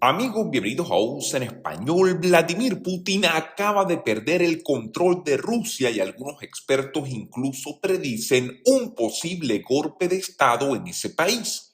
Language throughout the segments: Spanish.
Amigos, bienvenidos a OUS en español. Vladimir Putin acaba de perder el control de Rusia y algunos expertos incluso predicen un posible golpe de estado en ese país.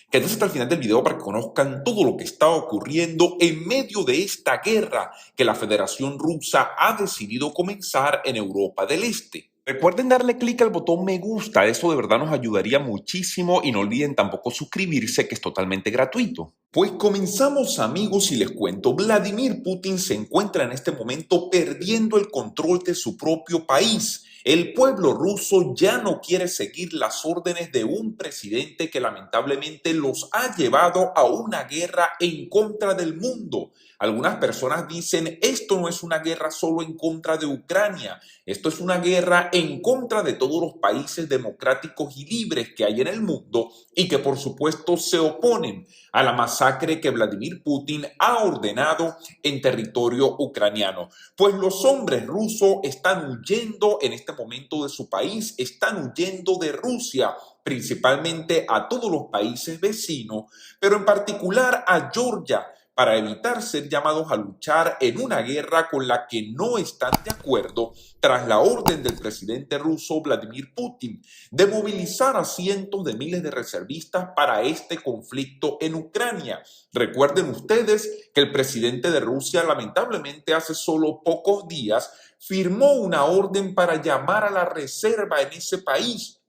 Quédense hasta el final del video para que conozcan todo lo que está ocurriendo en medio de esta guerra que la Federación Rusa ha decidido comenzar en Europa del Este. Recuerden darle clic al botón me gusta, eso de verdad nos ayudaría muchísimo y no olviden tampoco suscribirse, que es totalmente gratuito. Pues comenzamos, amigos, y les cuento. Vladimir Putin se encuentra en este momento perdiendo el control de su propio país. El pueblo ruso ya no quiere seguir las órdenes de un presidente que lamentablemente los ha llevado a una guerra en contra del mundo. Algunas personas dicen, esto no es una guerra solo en contra de Ucrania, esto es una guerra en contra de todos los países democráticos y libres que hay en el mundo y que por supuesto se oponen a la masacre que Vladimir Putin ha ordenado en territorio ucraniano. Pues los hombres rusos están huyendo en este momento de su país, están huyendo de Rusia, principalmente a todos los países vecinos, pero en particular a Georgia, para evitar ser llamados a luchar en una guerra con la que no están de acuerdo tras la orden del presidente ruso Vladimir Putin de movilizar a cientos de miles de reservistas para este conflicto en Ucrania. Recuerden ustedes que el presidente de Rusia lamentablemente hace solo pocos días firmó una orden para llamar a la reserva en ese país,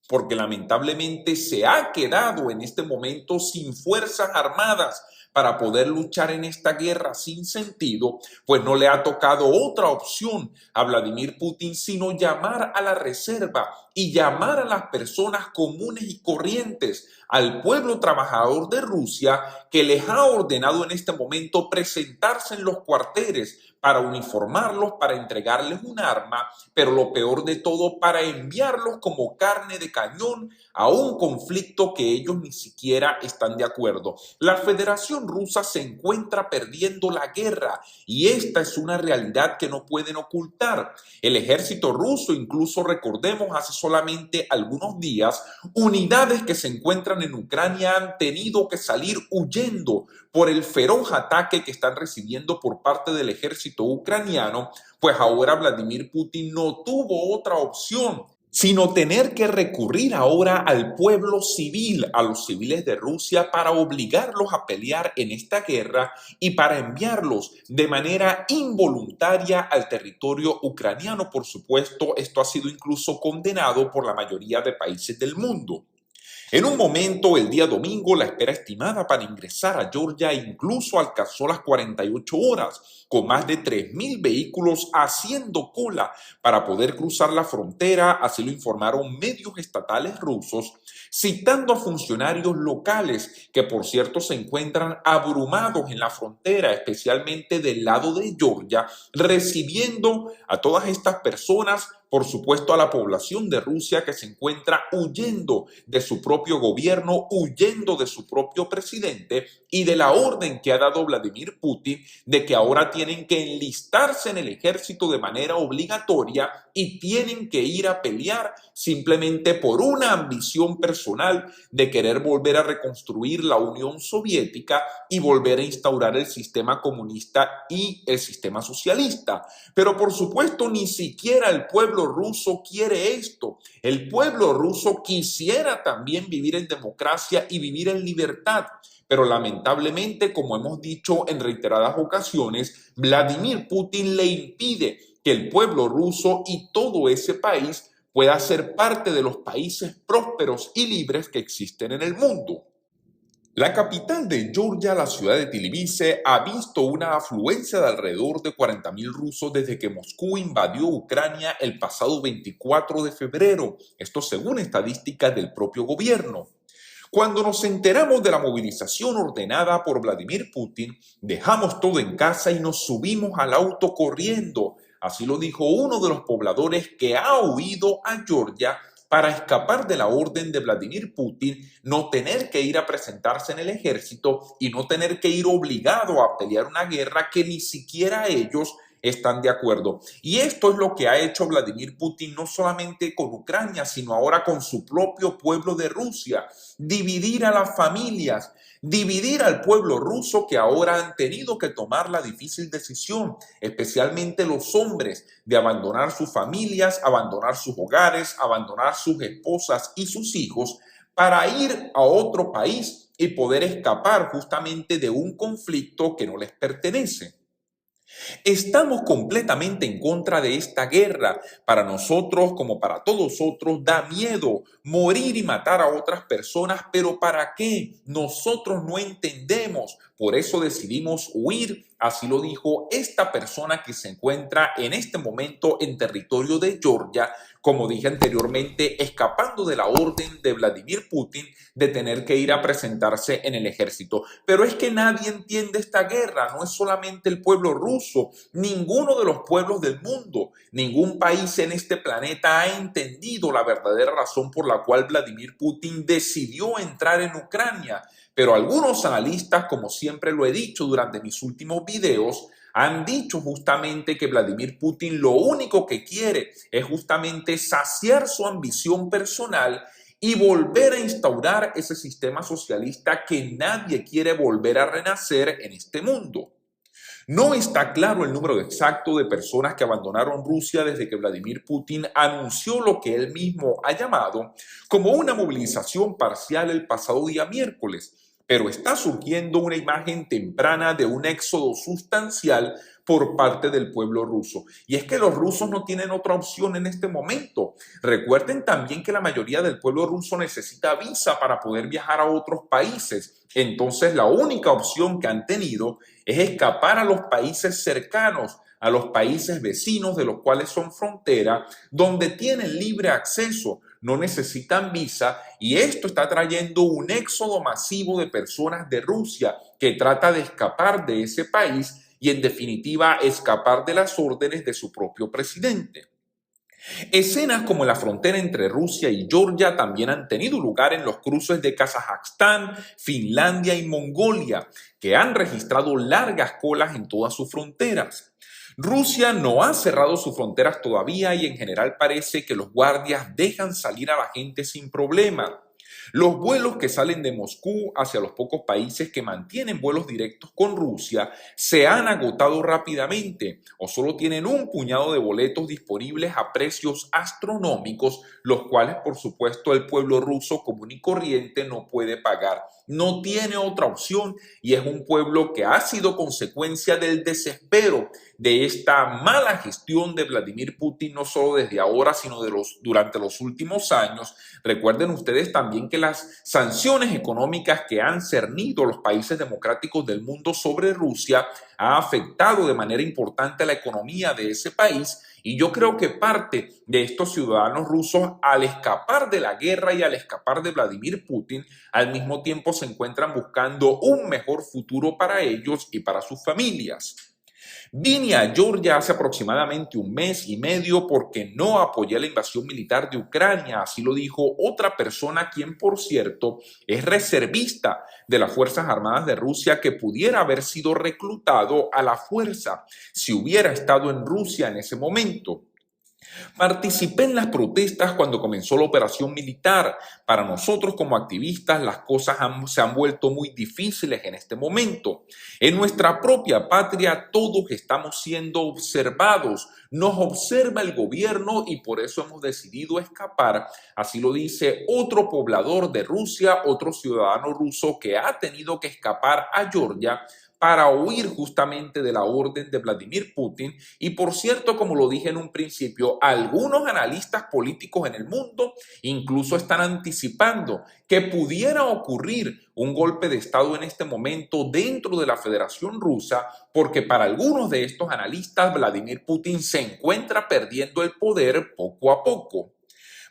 porque lamentablemente se ha quedado en este momento sin fuerzas armadas para poder luchar en esta guerra sin sentido, pues no le ha tocado otra opción a Vladimir Putin sino llamar a la reserva y llamar a las personas comunes y corrientes, al pueblo trabajador de Rusia, que les ha ordenado en este momento presentarse en los cuarteles para uniformarlos, para entregarles un arma, pero lo peor de todo, para enviarlos como carne de cañón a un conflicto que ellos ni siquiera están de acuerdo. La Federación Rusa se encuentra perdiendo la guerra y esta es una realidad que no pueden ocultar. El ejército ruso, incluso recordemos, hace solamente algunos días, unidades que se encuentran en Ucrania han tenido que salir huyendo por el feroz ataque que están recibiendo por parte del ejército ucraniano, pues ahora Vladimir Putin no tuvo otra opción sino tener que recurrir ahora al pueblo civil, a los civiles de Rusia, para obligarlos a pelear en esta guerra y para enviarlos de manera involuntaria al territorio ucraniano. Por supuesto, esto ha sido incluso condenado por la mayoría de países del mundo. En un momento, el día domingo, la espera estimada para ingresar a Georgia incluso alcanzó las 48 horas, con más de 3.000 vehículos haciendo cola para poder cruzar la frontera, así lo informaron medios estatales rusos, citando a funcionarios locales que, por cierto, se encuentran abrumados en la frontera, especialmente del lado de Georgia, recibiendo a todas estas personas, por supuesto a la población de Rusia que se encuentra huyendo de su propio gobierno, huyendo de su propio presidente y de la orden que ha dado Vladimir Putin de que ahora tienen que enlistarse en el ejército de manera obligatoria y tienen que ir a pelear simplemente por una ambición personal de querer volver a reconstruir la Unión Soviética y volver a instaurar el sistema comunista y el sistema socialista. Pero por supuesto ni siquiera el pueblo ruso quiere esto. El pueblo ruso quisiera también vivir en democracia y vivir en libertad. Pero lamentablemente, como hemos dicho en reiteradas ocasiones, Vladimir Putin le impide que el pueblo ruso y todo ese país pueda ser parte de los países prósperos y libres que existen en el mundo. La capital de Georgia, la ciudad de Tbilisi, ha visto una afluencia de alrededor de 40.000 rusos desde que Moscú invadió Ucrania el pasado 24 de febrero, esto según estadísticas del propio gobierno. Cuando nos enteramos de la movilización ordenada por Vladimir Putin, dejamos todo en casa y nos subimos al auto corriendo. Así lo dijo uno de los pobladores que ha huido a Georgia para escapar de la orden de Vladimir Putin, no tener que ir a presentarse en el ejército y no tener que ir obligado a pelear una guerra que ni siquiera ellos están de acuerdo. Y esto es lo que ha hecho Vladimir Putin no solamente con Ucrania, sino ahora con su propio pueblo de Rusia. Dividir a las familias, dividir al pueblo ruso que ahora han tenido que tomar la difícil decisión, especialmente los hombres, de abandonar sus familias, abandonar sus hogares, abandonar sus esposas y sus hijos para ir a otro país y poder escapar justamente de un conflicto que no les pertenece. Estamos completamente en contra de esta guerra. Para nosotros, como para todos otros, da miedo morir y matar a otras personas, pero ¿para qué? Nosotros no entendemos. Por eso decidimos huir. Así lo dijo esta persona que se encuentra en este momento en territorio de Georgia, como dije anteriormente, escapando de la orden de Vladimir Putin de tener que ir a presentarse en el ejército. Pero es que nadie entiende esta guerra, no es solamente el pueblo ruso, ninguno de los pueblos del mundo, ningún país en este planeta ha entendido la verdadera razón por la cual Vladimir Putin decidió entrar en Ucrania. Pero algunos analistas, como siempre lo he dicho durante mis últimos videos, han dicho justamente que Vladimir Putin lo único que quiere es justamente saciar su ambición personal y volver a instaurar ese sistema socialista que nadie quiere volver a renacer en este mundo. No está claro el número exacto de personas que abandonaron Rusia desde que Vladimir Putin anunció lo que él mismo ha llamado como una movilización parcial el pasado día miércoles, pero está surgiendo una imagen temprana de un éxodo sustancial por parte del pueblo ruso. Y es que los rusos no tienen otra opción en este momento. Recuerden también que la mayoría del pueblo ruso necesita visa para poder viajar a otros países. Entonces, la única opción que han tenido es escapar a los países cercanos, a los países vecinos de los cuales son frontera, donde tienen libre acceso, no necesitan visa, y esto está trayendo un éxodo masivo de personas de Rusia que trata de escapar de ese país y en definitiva escapar de las órdenes de su propio presidente. Escenas como la frontera entre Rusia y Georgia también han tenido lugar en los cruces de Kazajstán, Finlandia y Mongolia, que han registrado largas colas en todas sus fronteras. Rusia no ha cerrado sus fronteras todavía y en general parece que los guardias dejan salir a la gente sin problema. Los vuelos que salen de Moscú hacia los pocos países que mantienen vuelos directos con Rusia se han agotado rápidamente o solo tienen un puñado de boletos disponibles a precios astronómicos, los cuales por supuesto el pueblo ruso común y corriente no puede pagar. No tiene otra opción y es un pueblo que ha sido consecuencia del desespero de esta mala gestión de Vladimir Putin, no solo desde ahora, sino durante los últimos años. Recuerden ustedes también que las sanciones económicas que han cernido los países democráticos del mundo sobre Rusia ha afectado de manera importante a la economía de ese país. Y yo creo que parte de estos ciudadanos rusos, al escapar de la guerra y al escapar de Vladimir Putin, al mismo tiempo se encuentran buscando un mejor futuro para ellos y para sus familias. Vine a Georgia hace aproximadamente un mes y medio porque no apoyé la invasión militar de Ucrania, así lo dijo otra persona quien, por cierto, es reservista de las Fuerzas Armadas de Rusia que pudiera haber sido reclutado a la fuerza si hubiera estado en Rusia en ese momento. Participé en las protestas cuando comenzó la operación militar. Para nosotros como activistas las cosas se han vuelto muy difíciles en este momento. En nuestra propia patria todos estamos siendo observados. Nos observa el gobierno y por eso hemos decidido escapar. Así lo dice otro poblador de Rusia, otro ciudadano ruso que ha tenido que escapar a Georgia para huir justamente de la orden de Vladimir Putin. Y por cierto, como lo dije en un principio, algunos analistas políticos en el mundo incluso están anticipando que pudiera ocurrir un golpe de Estado en este momento dentro de la Federación Rusa, porque para algunos de estos analistas Vladimir Putin se encuentra perdiendo el poder poco a poco.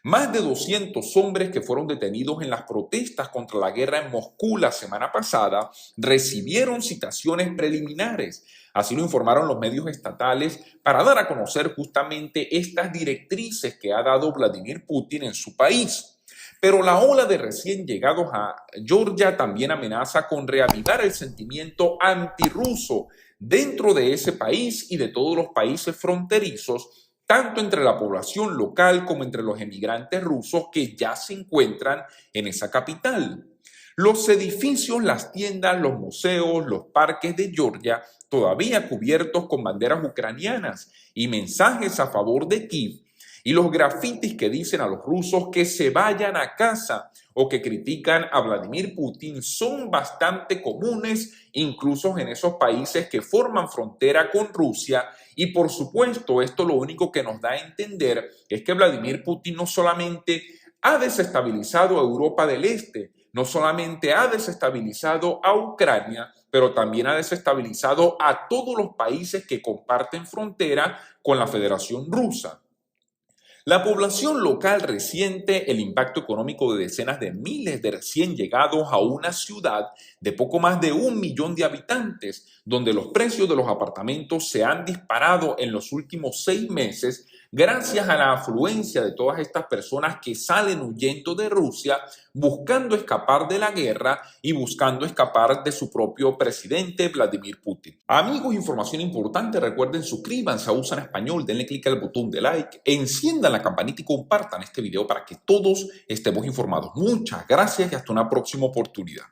Más de 200 hombres que fueron detenidos en las protestas contra la guerra en Moscú la semana pasada recibieron citaciones preliminares. Así lo informaron los medios estatales para dar a conocer justamente estas directrices que ha dado Vladimir Putin en su país. Pero la ola de recién llegados a Georgia también amenaza con reavivar el sentimiento antirruso dentro de ese país y de todos los países fronterizos, tanto entre la población local como entre los emigrantes rusos que ya se encuentran en esa capital. Los edificios, las tiendas, los museos, los parques de Georgia todavía cubiertos con banderas ucranianas y mensajes a favor de Kiev, y los grafitis que dicen a los rusos que se vayan a casa o que critican a Vladimir Putin son bastante comunes, incluso en esos países que forman frontera con Rusia. Y por supuesto, esto lo único que nos da a entender es que Vladimir Putin no solamente ha desestabilizado a Europa del Este, no solamente ha desestabilizado a Ucrania, pero también ha desestabilizado a todos los países que comparten frontera con la Federación Rusa. La población local resiente el impacto económico de decenas de miles de recién llegados a una ciudad de poco más de 1 millón de habitantes, donde los precios de los apartamentos se han disparado en los últimos 6 meses gracias a la afluencia de todas estas personas que salen huyendo de Rusia, buscando escapar de la guerra y buscando escapar de su propio presidente Vladimir Putin. Amigos, información importante, recuerden suscríbanse a USA en Español, denle clic al botón de like, enciendan la campanita y compartan este video para que todos estemos informados. Muchas gracias y hasta una próxima oportunidad.